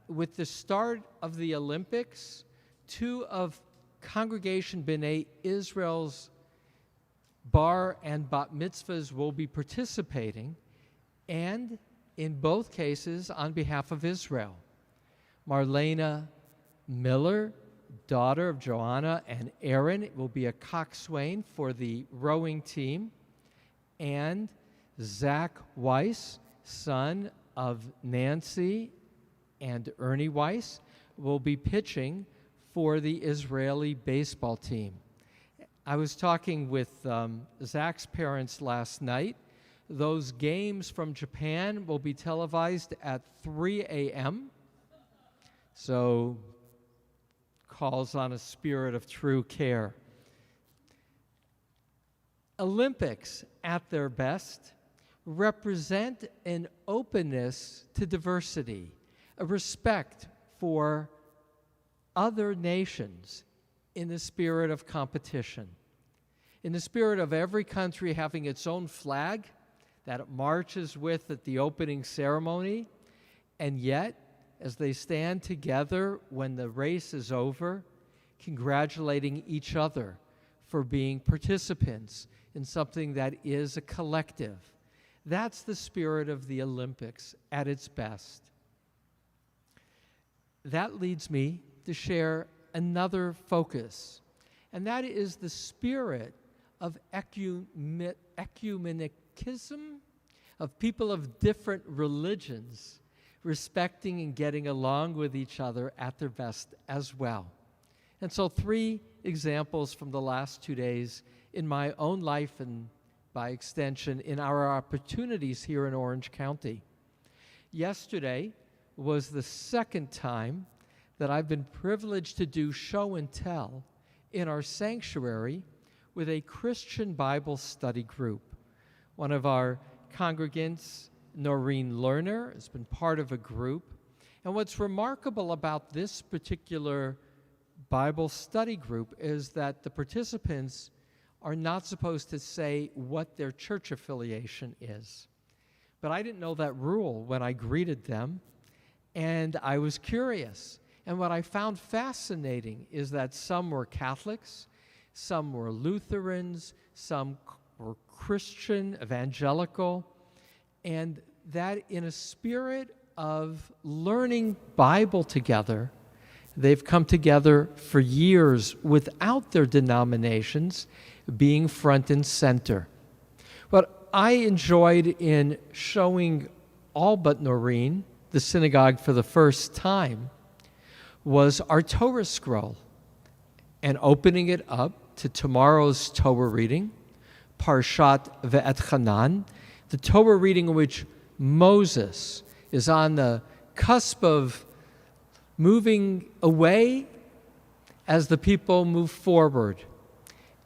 with the start of the Olympics, 2 of Congregation B'nai Israel's bar and bat mitzvahs will be participating, and in both cases on behalf of Israel. Marlena Miller, daughter of Joanna and Aaron, will be a coxswain for the rowing team, and Zach Weiss, son of Nancy and Ernie Weiss, will be pitching for the Israeli baseball team. I was talking with Zach's parents last night. Those games from Japan will be televised at 3 a.m., so calls on a spirit of true care. Olympics, at their best, represent an openness to diversity, a respect for other nations in the spirit of competition, in the spirit of every country having its own flag that it marches with at the opening ceremony, and yet, as they stand together when the race is over, congratulating each other for being participants in something that is a collective. That's the spirit of the Olympics at its best. That leads me to share another focus, and that is the spirit of ecumenicism, of people of different religions respecting and getting along with each other at their best as well. And so 3 examples from the last 2 days in my own life and by extension in our opportunities here in Orange County. Yesterday was the 2nd time that I've been privileged to do show and tell in our sanctuary with a Christian Bible study group. One of our congregants, Noreen Lerner, has been part of a group. And what's remarkable about this particular Bible study group is that the participants are not supposed to say what their church affiliation is. But I didn't know that rule when I greeted them, and I was curious. And what I found fascinating is that some were Catholics, some were Lutherans, some were Christian, evangelical, and that in a spirit of learning Bible together, they've come together for years without their denominations being front and center. What I enjoyed in showing all but Noreen the synagogue for the first time was our Torah scroll and opening it up to tomorrow's Torah reading, Parshat Ve'etchanan, the Torah reading in which Moses is on the cusp of moving away as the people move forward,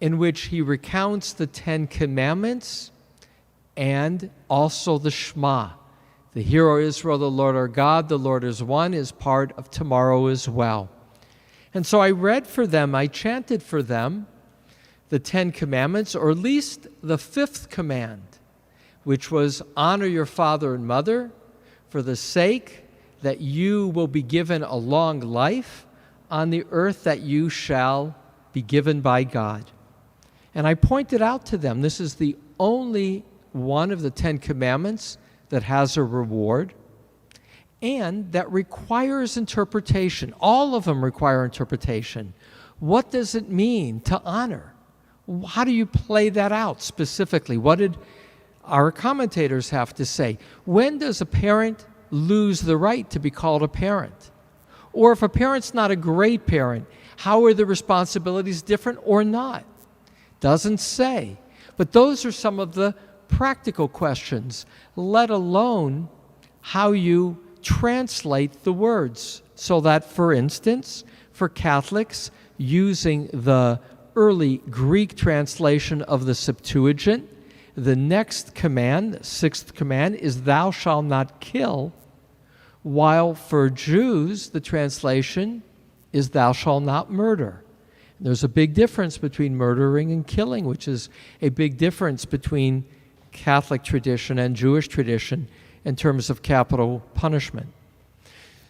in which he recounts the 10 Commandments and also the Shema. The Hear, O Israel, the Lord our God, the Lord is one, is part of tomorrow as well. And so I read for them, I chanted for them the 10 Commandments, or at least the 5th command, which was honor your father and mother for the sake that you will be given a long life on the earth that you shall be given by God. And I pointed out to them, this is the only one of the 10 Commandments that has a reward and that requires interpretation. All of them require interpretation. What does it mean to honor? How do you play that out specifically? What did our commentators have to say? When does a parent lose the right to be called a parent? Or if a parent's not a great parent, how are the responsibilities different or not? Doesn't say. But those are some of the practical questions, let alone how you translate the words. So that, for instance, for Catholics, using the early Greek translation of the Septuagint, the next command, the 6th command, is thou shalt not kill, while for Jews, the translation is thou shalt not murder. There's a big difference between murdering and killing, which is a big difference between Catholic tradition and Jewish tradition in terms of capital punishment.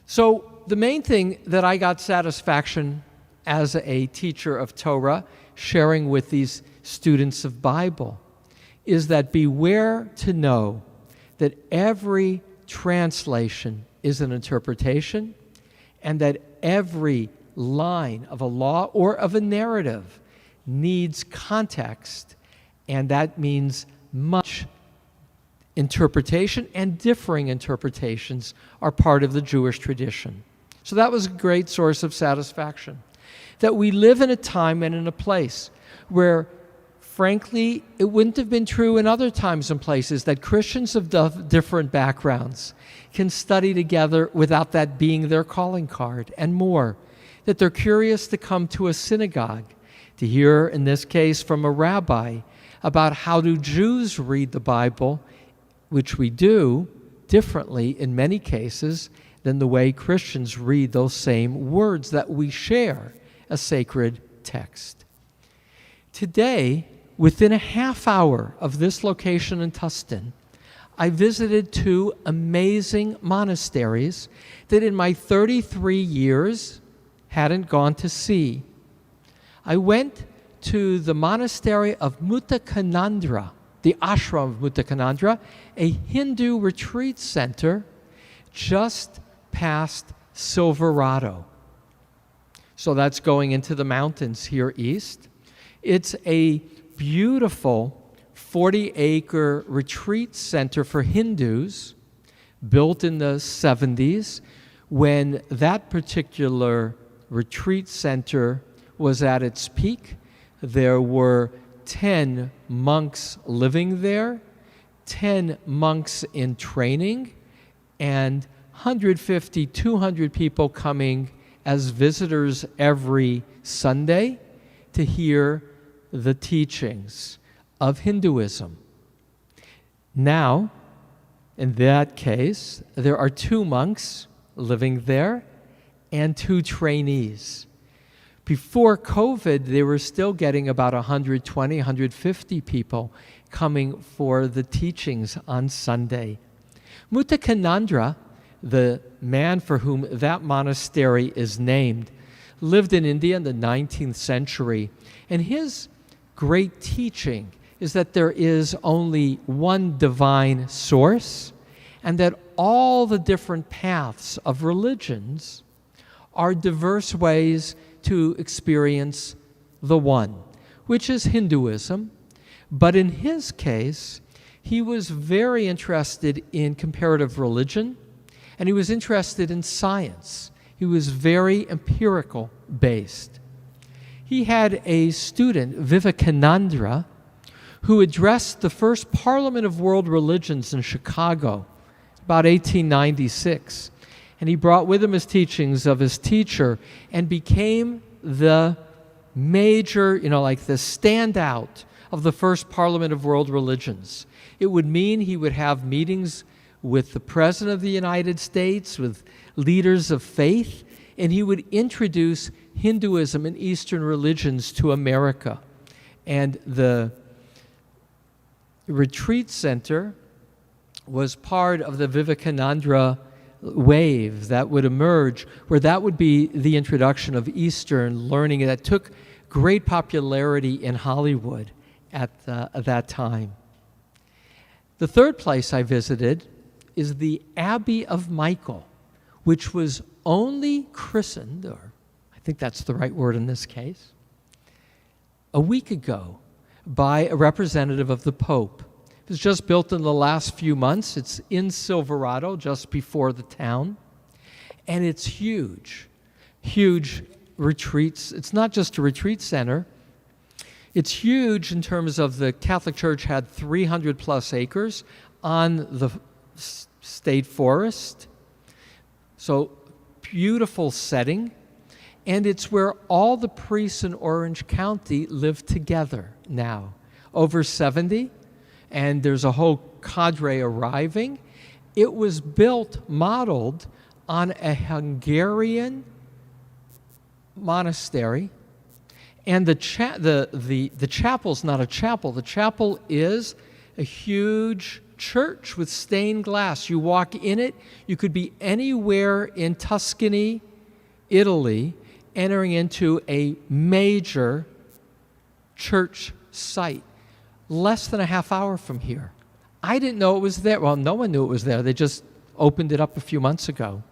So the main thing that I got satisfaction as a teacher of Torah, sharing with these students of Bible, is that beware to know that every translation is an interpretation, and that every line of a law or of a narrative needs context, and that means much interpretation, and differing interpretations are part of the Jewish tradition. So that was a great source of satisfaction. That we live in a time and in a place where, frankly, it wouldn't have been true in other times and places, that Christians of different backgrounds can study together without that being their calling card, and more. That they're curious to come to a synagogue, to hear, in this case, from a rabbi about how do Jews read the Bible, which we do differently in many cases than the way Christians read those same words that we share as sacred text. Today, within a half hour of this location in Tustin, I visited 2 amazing monasteries that in my 33 years hadn't gone to see. I went to the monastery of Muta Kanandra, the ashram of Muta Kanandra, a Hindu retreat center just past Silverado. So that's going into the mountains here east. It's a beautiful 40-acre retreat center for Hindus, built in the 70s, when that particular retreat center was at its peak. There were 10 monks living there, 10 monks in training, and 150, 200 people coming as visitors every Sunday to hear the teachings of Hinduism. Now, in that case, there are 2 monks living there and 2 trainees. Before COVID, they were still getting about 120, 150 people coming for the teachings on Sunday. Muta Kanandra, the man for whom that monastery is named, lived in India in the 19th century, and his great teaching is that there is only one divine source, and that all the different paths of religions are diverse ways to experience the one, which is Hinduism. But in his case, he was very interested in comparative religion, and he was interested in science. He was very empirical based. He had a student, Vivekananda, who addressed the first Parliament of World Religions in Chicago, about 1896. And he brought with him his teachings of his teacher and became the major, like the standout of the first Parliament of World Religions. It would mean he would have meetings with the President of the United States, with leaders of faith, and he would introduce Hinduism and Eastern religions to America. And the retreat center was part of the Vivekananda wave that would emerge, where that would be the introduction of Eastern learning that took great popularity in Hollywood at that time. The third place I visited is the Abbey of Michael, which was only christened, or I think that's the right word in this case, a week ago by a representative of the Pope. It was just built in the last few months. It's in Silverado, just before the town. And it's huge, huge retreats. It's not just a retreat center. It's huge in terms of the Catholic Church had 300 plus acres on the state forest. So beautiful setting. And it's where all the priests in Orange County live together now. Over 70. And there's a whole cadre arriving. It was built, modeled on a Hungarian monastery, and the chapel's not a chapel. The chapel is a huge church with stained glass. You walk in it, you could be anywhere in Tuscany, Italy, entering into a major church site, less than a half hour from here. I didn't know it was there. Well, no one knew it was there. They just opened it up a few months ago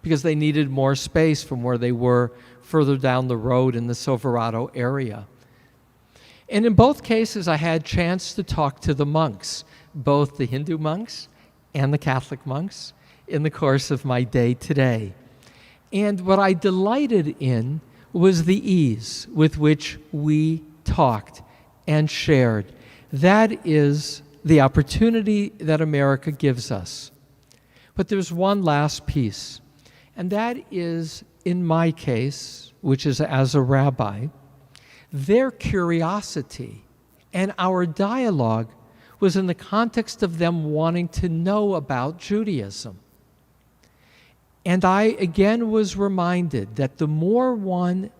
because they needed more space from where they were further down the road in the Silverado area. And in both cases, I had a chance to talk to the monks, both the Hindu monks and the Catholic monks, in the course of my day today. And what I delighted in was the ease with which we talked and shared. That is the opportunity that America gives us. But there's one last piece, and that is, in my case, which is as a rabbi, their curiosity and our dialogue was in the context of them wanting to know about Judaism. And I again was reminded that the more one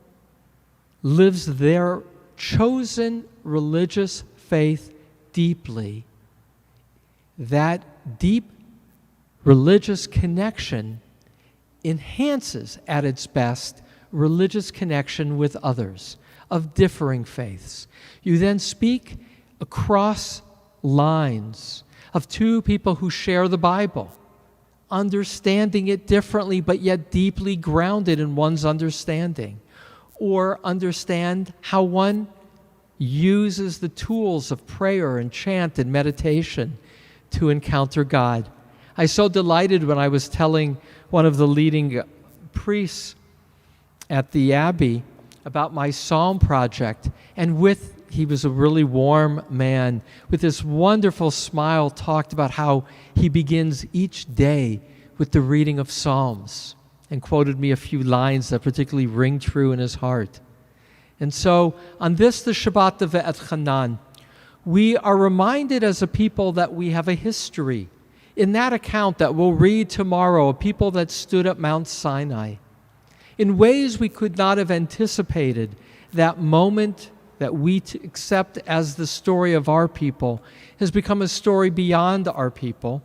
lives their chosen religious faith deeply, that deep religious connection enhances at its best religious connection with others of differing faiths. You then speak across lines of two people who share the Bible, understanding it differently but yet deeply grounded in one's understanding, or understand how one uses the tools of prayer and chant and meditation to encounter God. I so delighted when I was telling one of the leading priests at the abbey about my psalm project, and he was a really warm man, with this wonderful smile talked about how he begins each day with the reading of Psalms, and quoted me a few lines that particularly ring true in his heart. And so on this, the Shabbat of V'et we are reminded as a people that we have a history. In that account that we'll read tomorrow, a people that stood at Mount Sinai, in ways we could not have anticipated, that moment that we accept as the story of our people has become a story beyond our people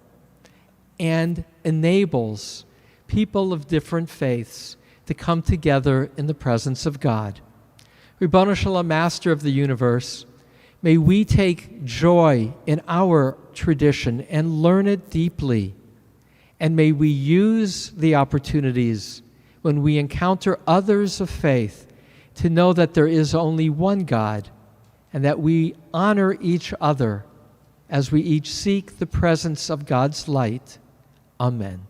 and enables people of different faiths to come together in the presence of God. Ribono Shalom, Master of the universe, may we take joy in our tradition and learn it deeply, and may we use the opportunities when we encounter others of faith to know that there is only one God, and that we honor each other as we each seek the presence of God's light. Amen.